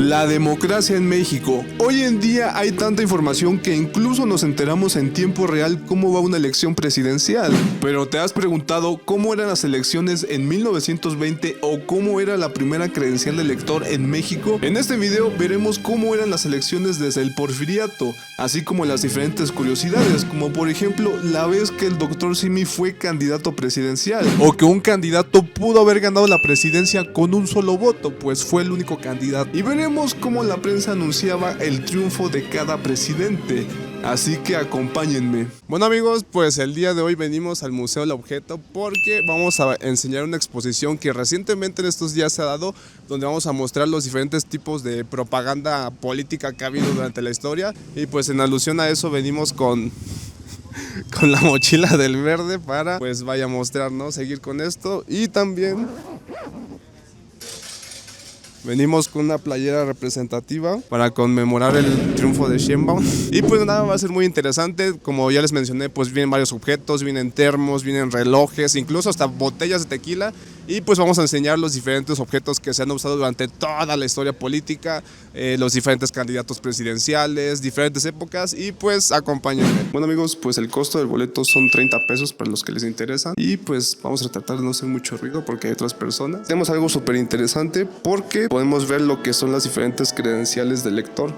La democracia en México. Hoy en día hay tanta información que incluso nos enteramos en tiempo real cómo va una elección presidencial. Pero ¿te has preguntado cómo eran las elecciones en 1920 o cómo era la primera credencial de elector en México? En este video veremos cómo eran las elecciones desde el Porfiriato, así como las diferentes curiosidades, como por ejemplo la vez que el Dr. Simi fue candidato presidencial, o que un candidato pudo haber ganado la presidencia con un solo voto, pues fue el único candidato. Y veremos cómo la prensa anunciaba el triunfo de cada presidente. Así que acompáñenme. Bueno amigos, pues el día de hoy venimos al Museo del Objeto porque vamos a enseñar una exposición que recientemente en estos días se ha dado, donde vamos a mostrar los diferentes tipos de propaganda política que ha habido durante la historia. Y pues en alusión a eso venimos con la mochila del verde para pues vaya a mostrarnos, seguir con esto. Y también venimos con una playera representativa para conmemorar el triunfo de Sheinbaum. Y pues nada, va a ser muy interesante. Como ya les mencioné, pues vienen varios objetos, vienen termos, vienen relojes, incluso hasta botellas de tequila. Y pues vamos a enseñar los diferentes objetos que se han usado durante toda la historia política, los diferentes candidatos presidenciales, diferentes épocas, y pues acompáñenme. Bueno amigos, pues el costo del boleto son 30 pesos para los que les interesan. Y pues vamos a tratar de no hacer mucho ruido porque hay otras personas. Tenemos algo súper interesante porque podemos ver lo que son las diferentes credenciales del lector.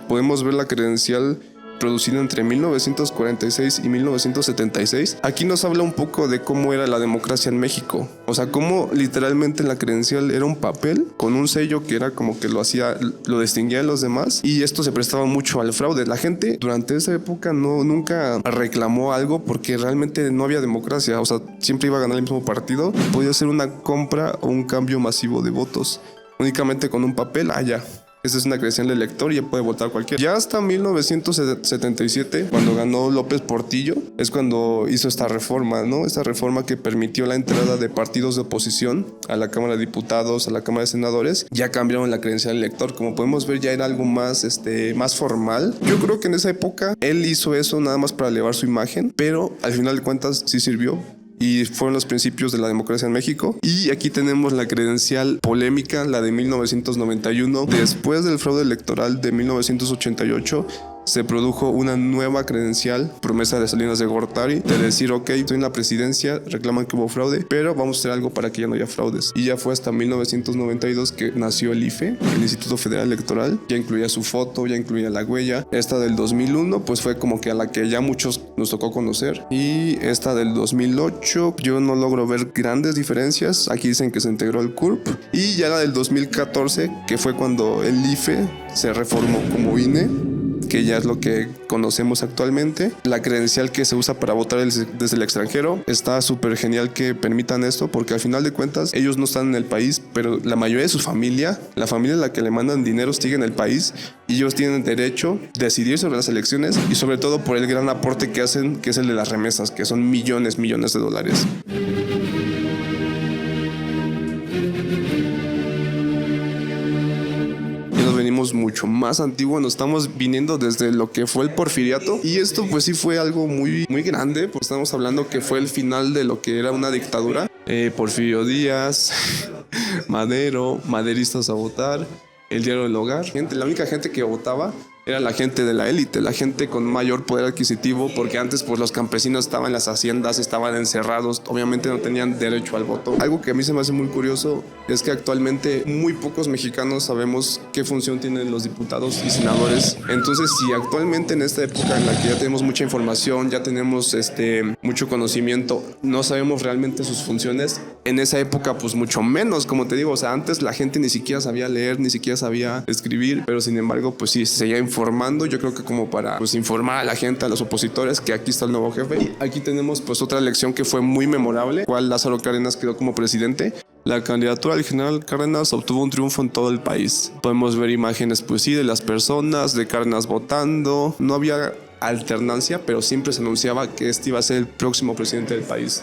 Podemos ver la credencial producida entre 1946 y 1976. Aquí nos habla un poco de cómo era la democracia en México. O sea, cómo literalmente la credencial era un papel con un sello que era como que lo distinguía de los demás, y esto se prestaba mucho al fraude. La gente durante esa época nunca reclamó algo porque realmente no había democracia. O sea, siempre iba a ganar el mismo partido. Podía hacer una compra o un cambio masivo de votos únicamente con un papel allá. Esa es una credencial de elector y ya puede votar cualquiera. Ya hasta 1977, cuando ganó López Portillo, es cuando hizo esta reforma, ¿no? Esta reforma que permitió la entrada de partidos de oposición a la Cámara de Diputados, a la Cámara de Senadores. Ya cambiaron la credencial de elector. Como podemos ver, ya era algo más formal. Yo creo que en esa época él hizo eso nada más para elevar su imagen, pero al final de cuentas sí sirvió. Y fueron los principios de la democracia en México. Y aquí tenemos la credencial polémica, la de 1991. Después del fraude electoral de 1988, se produjo una nueva credencial, promesa de Salinas de Gortari, de decir, ok, estoy en la presidencia, reclaman que hubo fraude, pero vamos a hacer algo para que ya no haya fraudes. Y ya fue hasta 1992 que nació el IFE, el Instituto Federal Electoral. Ya incluía su foto, ya incluía la huella. Esta del 2001 pues fue como que a la que ya muchos nos tocó conocer. Y esta del 2008 yo no logro ver grandes diferencias. Aquí dicen que se integró al CURP. Y ya la del 2014, que fue cuando el IFE se reformó como INE, que ya es lo que conocemos actualmente. La credencial que se usa para votar desde el extranjero, está súper genial que permitan esto, porque al final de cuentas ellos no están en el país, pero la mayoría de su familia, la familia a la que le mandan dinero, sigue en el país, y ellos tienen derecho a decidir sobre las elecciones, y sobre todo por el gran aporte que hacen, que es el de las remesas, que son millones de dólares. Mucho más antiguo, nos estamos viniendo desde lo que fue el Porfiriato, y esto pues sí fue algo muy grande, pues estamos hablando que fue el final de lo que era una dictadura. Porfirio Díaz, Madero, maderistas a votar, el diario del hogar. La única gente que votaba era la gente de la élite, la gente con mayor poder adquisitivo, porque antes pues los campesinos estaban en las haciendas, estaban encerrados, obviamente no tenían derecho al voto. Algo que a mí se me hace muy curioso es que actualmente muy pocos mexicanos sabemos qué función tienen los diputados y senadores. Entonces, si actualmente en esta época en la que ya tenemos mucha información, ya tenemos mucho conocimiento, no sabemos realmente sus funciones, en esa época pues mucho menos, como te digo. O sea, antes la gente ni siquiera sabía leer, ni siquiera sabía escribir, pero sin embargo pues sí, se seguía informando. Yo creo que como para pues informar a la gente, a los opositores, que aquí está el nuevo jefe. Y aquí tenemos pues otra elección que fue muy memorable, cual Lázaro Cárdenas quedó como presidente. La candidatura del general Cárdenas obtuvo un triunfo en todo el país. Podemos ver imágenes pues sí de las personas, de Cárdenas votando. No había alternancia, pero siempre se anunciaba que este iba a ser el próximo presidente del país.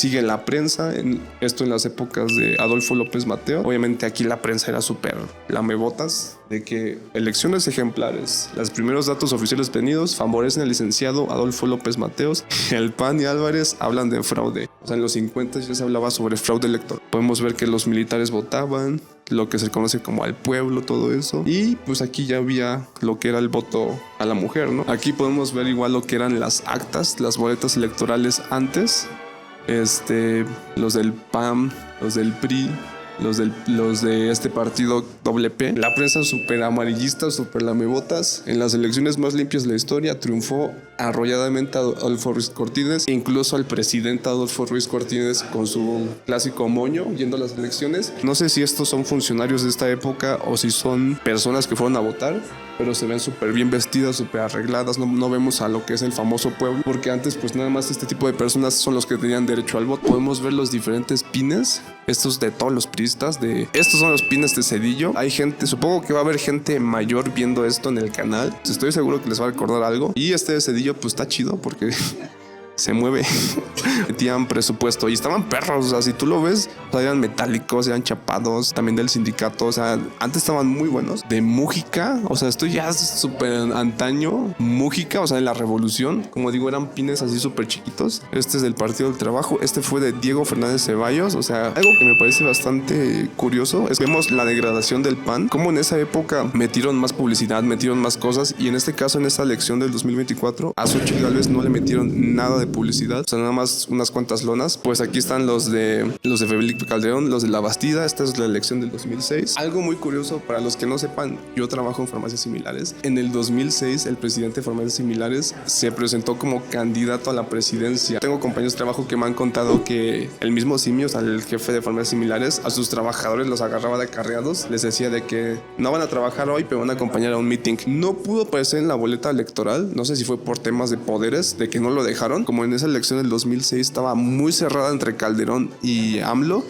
Sigue la prensa, esto en las épocas de Adolfo López Mateo. Obviamente aquí la prensa era súper lamebotas, de que elecciones ejemplares, los primeros datos oficiales obtenidos favorecen al licenciado Adolfo López Mateos. El PAN y Álvarez hablan de fraude. O sea, en los 50 ya se hablaba sobre fraude electoral. Podemos ver que los militares votaban, lo que se conoce como al pueblo, todo eso. Y pues aquí ya había lo que era el voto a la mujer, ¿no? Aquí podemos ver igual lo que eran las actas, las boletas electorales antes. Los del PAN, los del PRI, los de este partido WP. La prensa súper amarillista, súper lamebotas. En las elecciones más limpias de la historia triunfó arrolladamente Adolfo Ruiz Cortines, incluso al presidente Adolfo Ruiz Cortines con su clásico moño yendo a las elecciones. No sé si estos son funcionarios de esta época o si son personas que fueron a votar, pero se ven súper bien vestidas, súper arregladas. No vemos a lo que es el famoso pueblo, porque antes pues nada más este tipo de personas son los que tenían derecho al voto. Podemos ver los diferentes pines, estos de todos los priistas, estos son los pines de Zedillo. Hay gente, supongo que va a haber gente mayor viendo esto en el canal, estoy seguro que les va a recordar algo. Y este de Zedillo pues está chido porque se mueve. Metían presupuesto y estaban perros. O sea, si tú lo ves, o sea, eran metálicos, eran chapados. También del sindicato. O sea, antes estaban muy buenos. De Mújica. O sea, esto ya es súper antaño. Mújica, o sea, de la revolución. Como digo, eran pines así súper chiquitos. Este es del Partido del Trabajo. Este fue de Diego Fernández Ceballos. O sea, algo que me parece bastante curioso es que vemos la degradación del PAN. Como en esa época metieron más publicidad, metieron más cosas. Y en este caso, en esta elección del 2024, a Xochitl Gálvez no le metieron nada de publicidad, o sea, nada más unas cuantas lonas. Pues aquí están los de Felipe Calderón, los de La Bastida. Esta es la elección del 2006. Algo muy curioso para los que no sepan, yo trabajo en farmacias similares. En el 2006 el presidente de farmacias similares se presentó como candidato a la presidencia. Tengo compañeros de trabajo que me han contado que el mismo Simio, o sea, el jefe de farmacias similares, a sus trabajadores los agarraba de acarreados, les decía de que no van a trabajar hoy, pero van a acompañar a un meeting. No pudo aparecer en la boleta electoral, no sé si fue por temas de poderes, de que no lo dejaron. Como en esa elección del 2006 estaba muy cerrada entre Calderón y AMLO,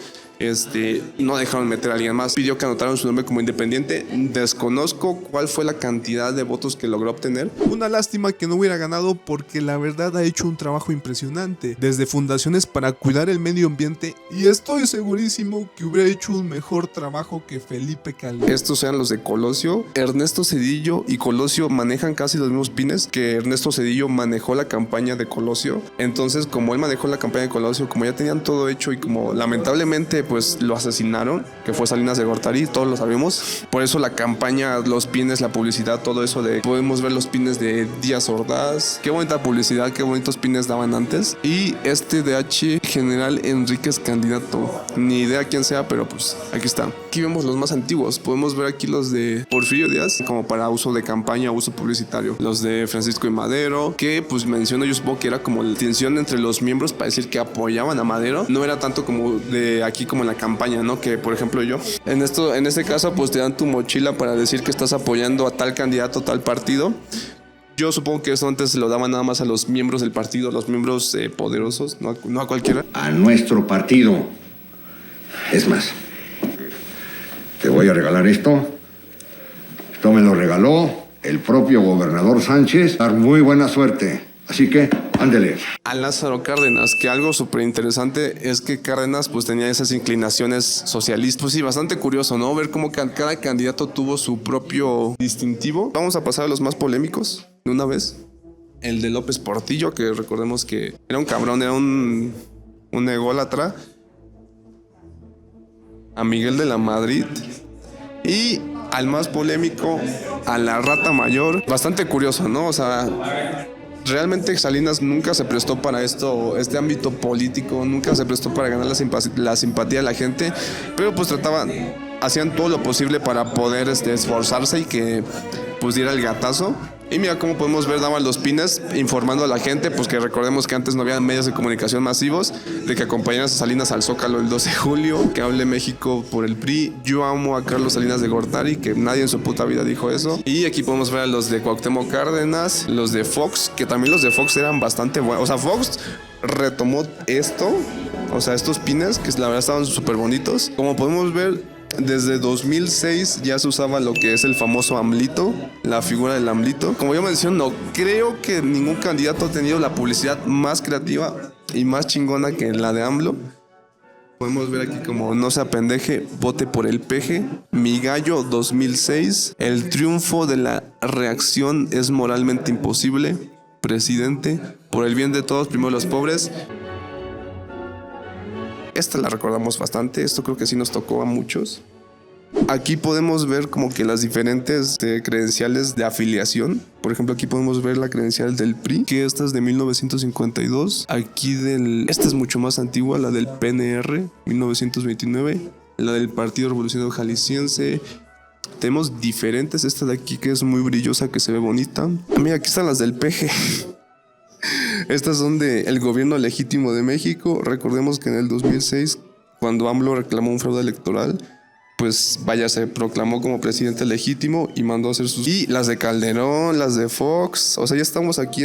no dejaron meter a alguien más. Pidió que anotaran su nombre como independiente. Desconozco cuál fue la cantidad de votos que logró obtener. Una lástima que no hubiera ganado porque la verdad ha hecho un trabajo impresionante. Desde fundaciones para cuidar el medio ambiente y estoy segurísimo que hubiera hecho un mejor trabajo que Felipe Calderón. Estos eran los de Colosio. Ernesto Zedillo y Colosio manejan casi los mismos pines que Ernesto Zedillo manejó la campaña de Colosio. Entonces, como él manejó la campaña de Colosio, como ya tenían todo hecho y como lamentablemente pues lo asesinaron, que fue Salinas de Gortari, todos lo sabemos. Por eso la campaña, los pines, la publicidad, todo eso de... Podemos ver los pines de Díaz Ordaz. Qué bonita publicidad, qué bonitos pines daban antes. Y de H, General Enríquez candidato. Ni idea quién sea, pero pues aquí está. Aquí vemos los más antiguos. Podemos ver aquí los de Porfirio Díaz, como para uso de campaña, uso publicitario. Los de Francisco y Madero, que pues menciono, yo supongo que era como la tensión entre los miembros para decir que apoyaban a Madero. No era tanto como de aquí como en la campaña, ¿no? Que por ejemplo yo. En este caso pues te dan tu mochila para decir que estás apoyando a tal candidato, tal partido. Yo supongo que eso antes se lo daban nada más a los miembros del partido, los miembros poderosos, no a cualquiera. A nuestro partido. Es más, te voy a regalar esto. Esto me lo regaló el propio gobernador Sánchez. Dar muy buena suerte. Así que, ándele. A Lázaro Cárdenas, que algo súper interesante es que Cárdenas pues tenía esas inclinaciones socialistas. Pues sí, bastante curioso, ¿no? Ver cómo cada candidato tuvo su propio distintivo. Vamos a pasar a los más polémicos de una vez. El de López Portillo, que recordemos que era un cabrón, era un ególatra. A Miguel de la Madrid. Y al más polémico, a la Rata Mayor. Bastante curioso, ¿no? O sea... Realmente Salinas nunca se prestó para esto, este ámbito político, nunca se prestó para ganar la simpatía de la gente, pero pues hacían todo lo posible para poder esforzarse y que pues diera el gatazo. Y mira cómo podemos ver, daban los pines informando a la gente, pues que recordemos que antes no había medios de comunicación masivos, de que acompañaran a Salinas al Zócalo el 12 de julio, que hable México por el PRI, yo amo a Carlos Salinas de Gortari, que nadie en su puta vida dijo eso. Y aquí podemos ver a los de Cuauhtémoc Cárdenas, los de Fox, que también los de Fox eran bastante buenos. O sea, Fox retomó esto, o sea, estos pines, que la verdad estaban súper bonitos. Como podemos ver, desde 2006 ya se usaba lo que es el famoso AMLito, la figura del AMLito. Como yo menciono, creo que ningún candidato ha tenido la publicidad más creativa y más chingona que la de AMLO. Podemos ver aquí como no se apendeje, vote por el peje. Mi gallo 2006. El triunfo de la reacción es moralmente imposible. Presidente, por el bien de todos, primero los pobres. Esta la recordamos bastante. Esto creo que sí nos tocó a muchos. Aquí podemos ver como que las diferentes credenciales de afiliación. Por ejemplo, aquí podemos ver la credencial del PRI, que esta es de 1952. Aquí esta es mucho más antigua, la del PNR, 1929. La del Partido Revolucionario Jalisciense. Tenemos diferentes. Esta de aquí que es muy brillosa, que se ve bonita. Mira, aquí están las del PG. Estas son del gobierno legítimo de México. Recordemos que en el 2006, cuando AMLO reclamó un fraude electoral, pues vaya, se proclamó como presidente legítimo y mandó a hacer sus... Y las de Calderón, las de Fox, o sea, ya estamos aquí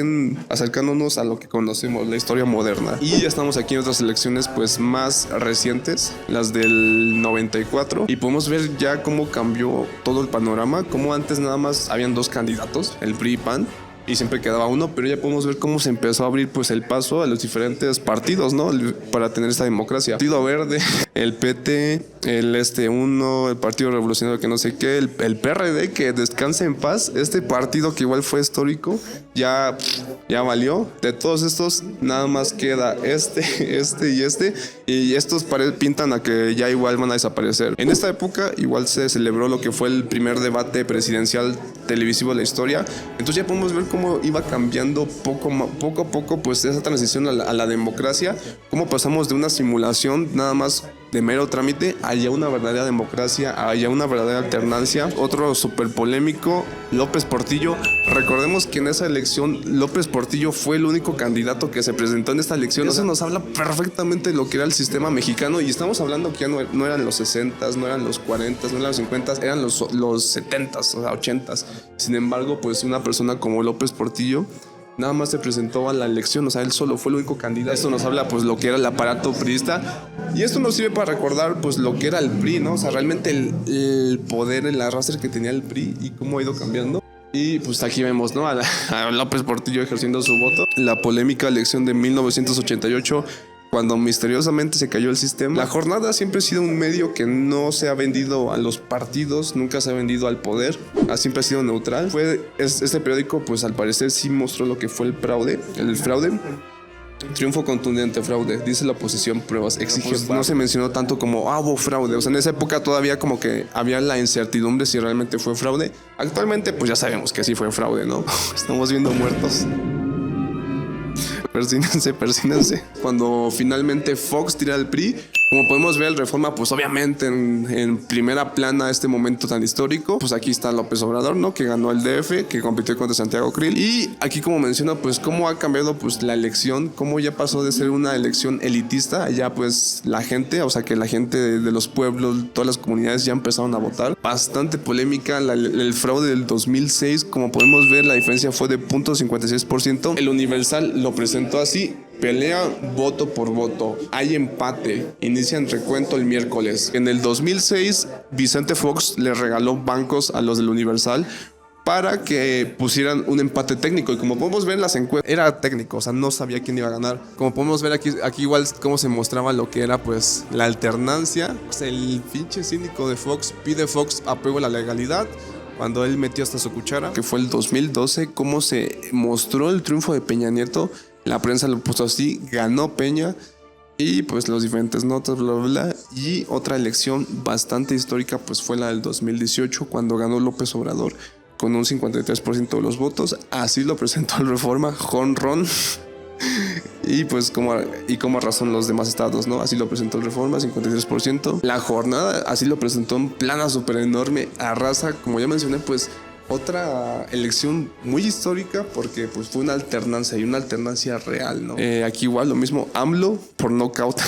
acercándonos a lo que conocemos, la historia moderna. Y ya estamos aquí en otras elecciones pues más recientes, las del 94. Y podemos ver ya cómo cambió todo el panorama, como antes nada más habían dos candidatos, el PRI y PAN, y siempre quedaba uno, pero ya podemos ver cómo se empezó a abrir pues el paso a los diferentes partidos, ¿no? Para tener esta democracia. El Partido Verde, el PT, el Partido Revolucionario que no sé qué, el PRD, que descanse en paz. Este partido que igual fue histórico, ya valió. De todos estos, nada más queda este y este. Y estos pintan a que ya igual van a desaparecer. En esta época igual se celebró lo que fue el primer debate presidencial televisivo de la historia. Entonces ya podemos ver cómo iba cambiando poco a poco pues esa transición a la democracia. Cómo pasamos de una simulación nada más de mero trámite haya una verdadera democracia, haya una verdadera alternancia. Otro súper polémico, López Portillo. Recordemos que en esa elección López Portillo fue el único candidato que se presentó en esta elección. Eso nos habla perfectamente de lo que era el sistema mexicano, y estamos hablando que ya no eran los 60s, no eran los 40s, no eran los 50s, eran los 70s, o sea, 80s. Sin embargo, pues una persona como López Portillo nada más se presentó a la elección, o sea, él solo fue el único candidato. Esto nos habla pues lo que era el aparato priista, y esto nos sirve para recordar pues lo que era el PRI, ¿no? O sea, realmente el poder, el arrastre que tenía el PRI y cómo ha ido cambiando. Y pues aquí vemos, ¿no? A López Portillo ejerciendo su voto. La polémica elección de 1988, cuando misteriosamente se cayó el sistema. La Jornada siempre ha sido un medio que no se ha vendido a los partidos, nunca se ha vendido al poder, siempre ha sido neutral. Este periódico pues al parecer sí mostró lo que fue el fraude. Triunfo contundente, fraude, dice la oposición, pruebas, exige. Pues no se mencionó tanto como hubo fraude. O sea, en esa época todavía como que había la incertidumbre si realmente fue fraude. Actualmente pues ya sabemos que sí fue fraude, ¿no? Estamos viendo muertos. Persínense. Cuando finalmente Fox tira al PRI, como podemos ver, el Reforma, pues obviamente en primera plana este momento tan histórico. Pues aquí está López Obrador, ¿no? Que ganó el DF, que compitió contra Santiago Krill. Y aquí, como menciona, pues cómo ha cambiado pues la elección, cómo ya pasó de ser una elección elitista, allá pues la gente, o sea que la gente de los pueblos, todas las comunidades ya empezaron a votar. Bastante polémica el fraude del 2006, como podemos ver, la diferencia fue de 0.56%. El Universal lo presentó así: pelea voto por voto, hay empate, inician recuento el miércoles. En el 2006, Vicente Fox le regaló bancos a los del Universal para que pusieran un empate técnico, y como podemos ver en las encuestas, era técnico, o sea, no sabía quién iba a ganar. Como podemos ver aquí igual cómo se mostraba lo que era pues la alternancia. Pues el pinche cínico de Fox pide Fox apruebe la legalidad, cuando él metió hasta su cuchara, que fue el 2012, cómo se mostró el triunfo de Peña Nieto. La prensa lo puso así: ganó Peña. Y pues los diferentes notas, bla, bla, bla. Y otra elección bastante histórica pues fue la del 2018, cuando ganó López Obrador con un 53% de los votos. Así lo presentó el Reforma, jonrón. Y pues como razón los demás estados, ¿no? Así lo presentó el Reforma, 53%. La Jornada así lo presentó en plana súper enorme, arrasa. Como ya mencioné, pues otra elección muy histórica, porque pues fue una alternancia, y una alternancia real, ¿no? Aquí igual lo mismo, AMLO por nocaut.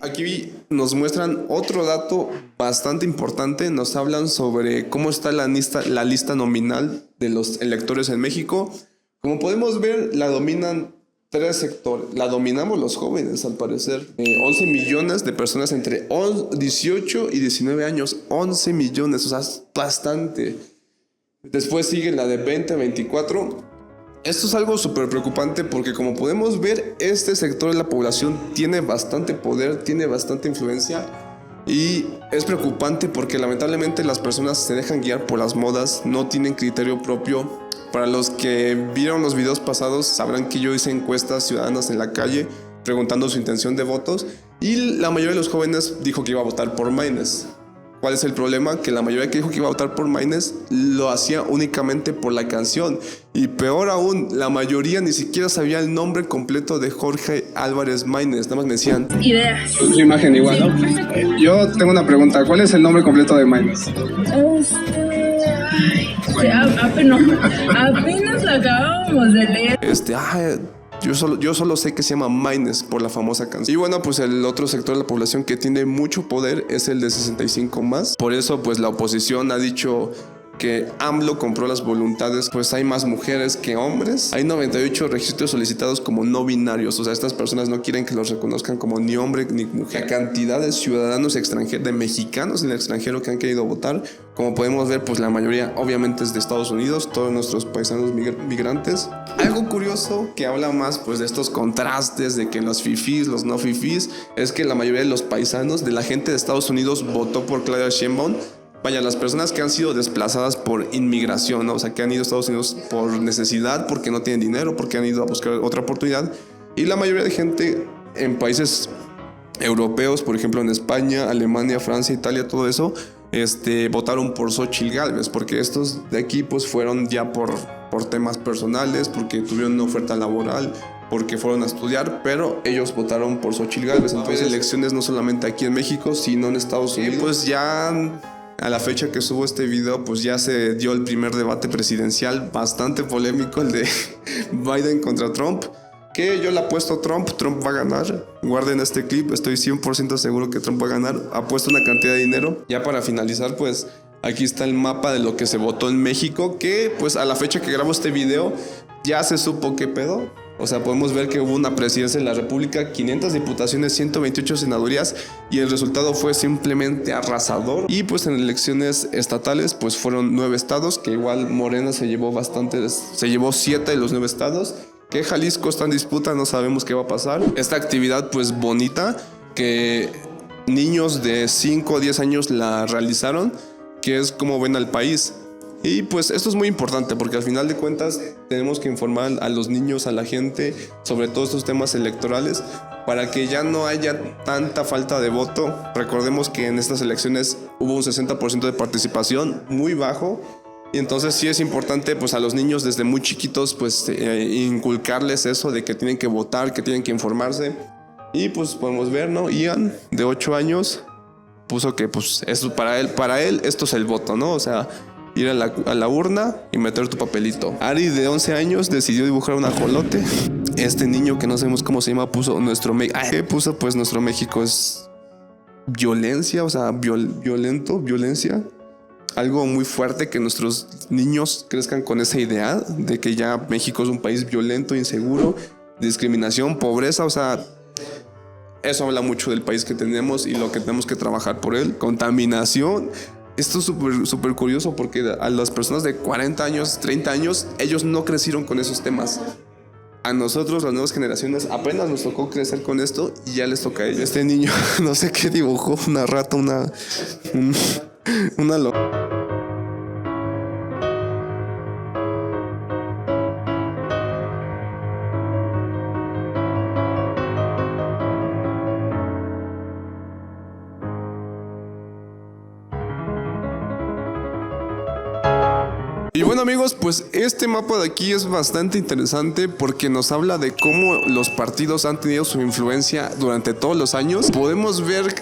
Aquí nos muestran otro dato bastante importante. Nos hablan sobre cómo está la lista nominal de los electores en México. Como podemos ver, la dominan tres sectores. La dominamos los jóvenes, al parecer. 11 millones de personas entre 18 y 19 años. 11 millones, o sea, es bastante. Después sigue la de 20 a 24. Esto es algo súper preocupante porque, como podemos ver, este sector de la población tiene bastante poder, tiene bastante influencia. Y es preocupante porque lamentablemente las personas se dejan guiar por las modas, no tienen criterio propio. Para los que vieron los videos pasados sabrán que yo hice encuestas ciudadanas en la calle preguntando su intención de votos y la mayoría de los jóvenes dijo que iba a votar por Maynes. ¿Cuál es el problema? Que la mayoría que dijo que iba a votar por Maynes lo hacía únicamente por la canción. Y peor aún, la mayoría ni siquiera sabía el nombre completo de Jorge Álvarez Maynes. Nada más me decían ideas. Su imagen igual, ¿no? Yo tengo una pregunta. ¿Cuál es el nombre completo de Maynes? Apenas lo acabamos de leer. Yo solo sé que se llama Maynes por la famosa canción. Y bueno, pues el otro sector de la población que tiene mucho poder es el de 65 más. Por eso, pues la oposición ha dicho que AMLO compró las voluntades, pues hay más mujeres que hombres. Hay 98 registros solicitados como no binarios, o sea, estas personas no quieren que los reconozcan como ni hombre ni mujer. La cantidad de ciudadanos extranjeros, de mexicanos en el extranjero que han querido votar, como podemos ver, pues la mayoría obviamente es de Estados Unidos, todos nuestros paisanos migrantes. Algo curioso que habla más pues de estos contrastes de que los fifís, los no fifís, es que la mayoría de los paisanos, de la gente de Estados Unidos, votó por Claudia Sheinbaum. Vaya, las personas que han sido desplazadas por inmigración, ¿no? O sea, que han ido a Estados Unidos por necesidad, porque no tienen dinero, porque han ido a buscar otra oportunidad. Y la mayoría de gente en países europeos, por ejemplo en España, Alemania, Francia, Italia, todo eso, votaron por Xóchitl Gálvez, porque estos de aquí pues fueron ya por temas personales, porque tuvieron una oferta laboral, porque fueron a estudiar, pero ellos votaron por Xóchitl Gálvez. Entonces, elecciones no solamente aquí en México, sino en Estados Unidos. Y pues ya a la fecha que subo este video, pues ya se dio el primer debate presidencial, bastante polémico, el de Biden contra Trump, que yo le apuesto a Trump va a ganar. Guarden este clip, estoy 100% seguro que Trump va a ganar. Apuesto una cantidad de dinero. Ya para finalizar, pues aquí está el mapa de lo que se votó en México, que pues a la fecha que grabo este video ya se supo qué pedo. O sea, podemos ver que hubo una presidencia en la República, 500 diputaciones, 128 senadurías y el resultado fue simplemente arrasador. Y pues en elecciones estatales pues fueron 9 estados, que igual Morena se llevó 7 de los 9 estados. Que Jalisco está en disputa, no sabemos qué va a pasar. Esta actividad pues bonita, que niños de 5 o 10 años la realizaron, que es como ven al país. Y pues esto es muy importante porque al final de cuentas tenemos que informar a los niños, a la gente sobre todos estos temas electorales para que ya no haya tanta falta de voto. Recordemos que en estas elecciones hubo un 60% de participación, muy bajo. Y entonces sí es importante pues a los niños desde muy chiquitos pues inculcarles eso de que tienen que votar, que tienen que informarse. Y pues podemos ver, ¿no? Ian, de 8 años, puso que pues esto para él esto es el voto, ¿no? O sea, ir a la urna y meter tu papelito. Ari, de 11 años, decidió dibujar un ajolote. Este niño que no sabemos cómo se llama puso nuestro México. ¿Qué puso? Pues nuestro México es violencia, o sea, violencia. Algo muy fuerte, que nuestros niños crezcan con esa idea de que ya México es un país violento, inseguro, discriminación, pobreza, o sea, eso habla mucho del país que tenemos y lo que tenemos que trabajar por él. Contaminación. Esto es súper curioso porque a las personas de 40 años, 30 años, ellos no crecieron con esos temas. A nosotros, las nuevas generaciones, apenas nos tocó crecer con esto y ya les toca a ellos. Este niño, no sé qué dibujó, una rata, una Y bueno amigos, pues este mapa de aquí es bastante interesante porque nos habla de cómo los partidos han tenido su influencia durante todos los años. Podemos ver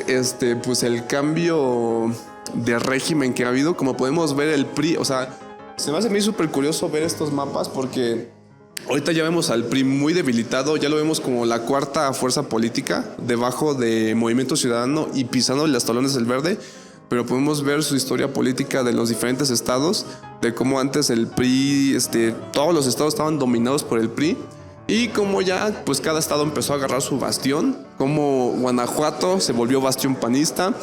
pues el cambio de régimen que ha habido, como podemos ver el PRI, o sea, se me hace a mí súper curioso ver estos mapas porque ahorita ya vemos al PRI muy debilitado, ya lo vemos como la cuarta fuerza política debajo de Movimiento Ciudadano y pisando los talones del verde. Pero podemos ver su historia política de los diferentes estados, de cómo antes el PRI, todos los estados estaban dominados por el PRI Y como ya pues cada estado empezó a agarrar su bastión, como Guanajuato se volvió bastión panista,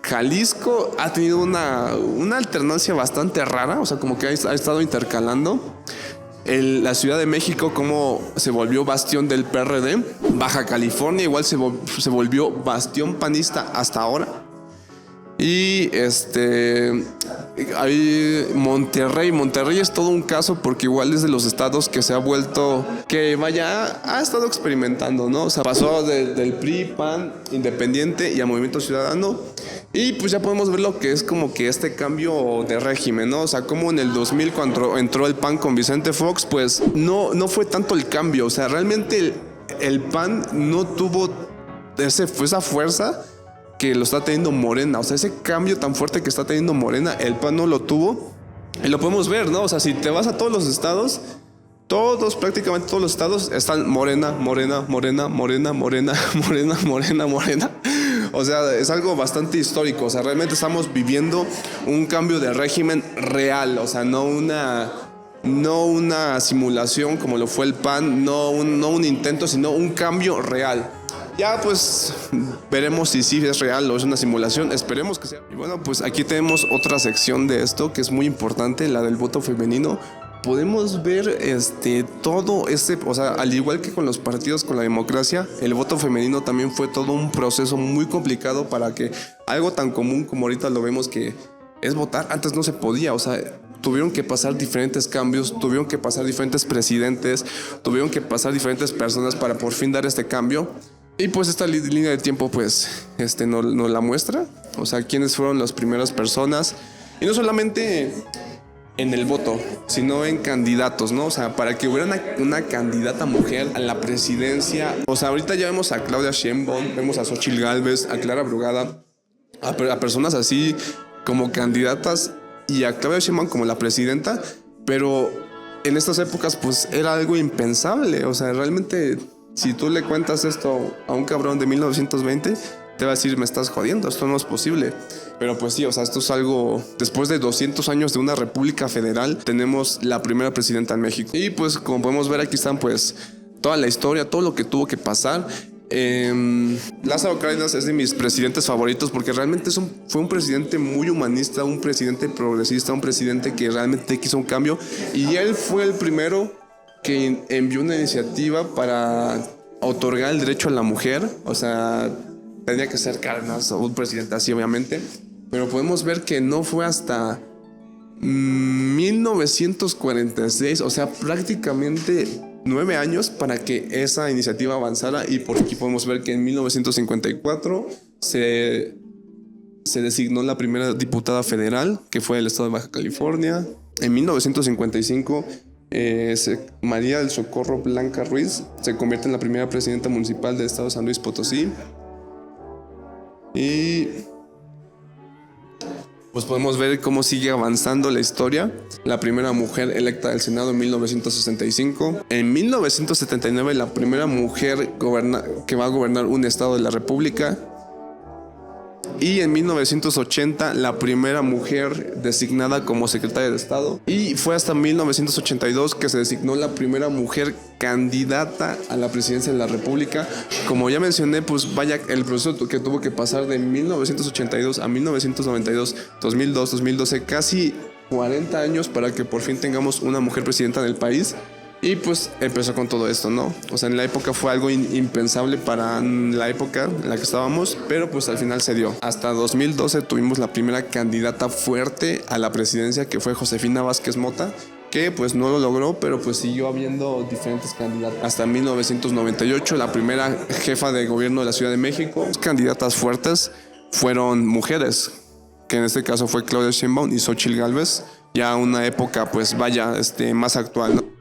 Jalisco ha tenido una alternancia bastante rara, o sea, como que ha estado intercalando. La Ciudad de México como se volvió bastión del PRD, Baja California igual se volvió bastión panista hasta ahora. Y hay Monterrey es todo un caso porque igual es de los estados que se ha vuelto, que vaya, ha estado experimentando, ¿no? O sea, pasó del PRI, PAN, Independiente y a Movimiento Ciudadano. Y pues ya podemos ver lo que es como que este cambio de régimen, ¿no? O sea, como en el 2000 cuando entró el PAN con Vicente Fox, pues no fue tanto el cambio. O sea, realmente el PAN no tuvo esa fuerza que lo está teniendo Morena. O sea, ese cambio tan fuerte que está teniendo Morena, el PAN no lo tuvo. Y lo podemos ver, ¿no? O sea, si te vas a todos los estados, prácticamente todos los estados están Morena. O sea, es algo bastante histórico. O sea, realmente estamos viviendo un cambio de régimen real. O sea, no una simulación como lo fue el PAN, no un intento, sino un cambio real. Ya pues veremos si sí es real o es una simulación, esperemos que sea. Y bueno, pues aquí tenemos otra sección de esto que es muy importante, la del voto femenino. Podemos ver o sea, al igual que con los partidos, con la democracia, el voto femenino también fue todo un proceso muy complicado para que algo tan común como ahorita lo vemos que es votar, antes no se podía, o sea, tuvieron que pasar diferentes cambios, tuvieron que pasar diferentes presidentes, tuvieron que pasar diferentes personas para por fin dar este cambio. Y pues esta línea de tiempo pues nos la muestra, o sea, quiénes fueron las primeras personas, y no solamente en el voto, sino en candidatos, ¿no? O sea, para que hubiera una candidata mujer a la presidencia. O sea, ahorita ya vemos a Claudia Sheinbaum, vemos a Xochitl Gálvez, a Clara Brugada, a personas así como candidatas y a Claudia Sheinbaum como la presidenta, pero en estas épocas pues era algo impensable. O sea, realmente si tú le cuentas esto a un cabrón de 1920, te va a decir, me estás jodiendo, esto no es posible. Pero pues sí, o sea, esto es algo, después de 200 años de una república federal, tenemos la primera presidenta en México. Y pues como podemos ver, aquí están pues toda la historia, todo lo que tuvo que pasar. Lázaro Cárdenas es de mis presidentes favoritos porque realmente fue un presidente muy humanista, un presidente progresista, un presidente que realmente quiso un cambio. Y él fue el primero que envió una iniciativa para otorgar el derecho a la mujer. O sea, tenía que ser Cárdenas o un presidente así, obviamente. Pero podemos ver que no fue hasta 1946, o sea, prácticamente 9 años para que esa iniciativa avanzara. Y por aquí podemos ver que en 1954 se designó la primera diputada federal, que fue del estado de Baja California. En 1955 María del Socorro Blanca Ruiz se convierte en la primera presidenta municipal del estado de San Luis Potosí. Y pues podemos ver cómo sigue avanzando la historia. La primera mujer electa del Senado en 1965. En 1979 la primera mujer que va a gobernar un estado de la República. Y en 1980 la primera mujer designada como secretaria de Estado. Y fue hasta 1982 que se designó la primera mujer candidata a la presidencia de la República. Como ya mencioné, pues vaya el proceso que tuvo que pasar de 1982 a 1992, 2002, 2012, casi 40 años para que por fin tengamos una mujer presidenta del país. Y pues empezó con todo esto, ¿no? O sea, en la época fue algo impensable para la época en la que estábamos, pero pues al final se dio. Hasta 2012 tuvimos la primera candidata fuerte a la presidencia, que fue Josefina Vázquez Mota, que pues no lo logró, pero pues siguió habiendo diferentes candidatas. Hasta 1998 la primera jefa de gobierno de la Ciudad de México. Las candidatas fuertes fueron mujeres, que en este caso fue Claudia Sheinbaum y Xochitl Gálvez, ya una época pues vaya más actual, ¿no?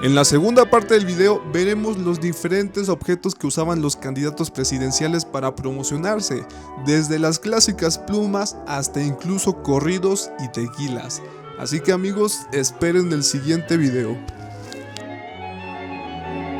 En la segunda parte del video veremos los diferentes objetos que usaban los candidatos presidenciales para promocionarse, desde las clásicas plumas hasta incluso corridos y tequilas. Así que amigos, esperen el siguiente video.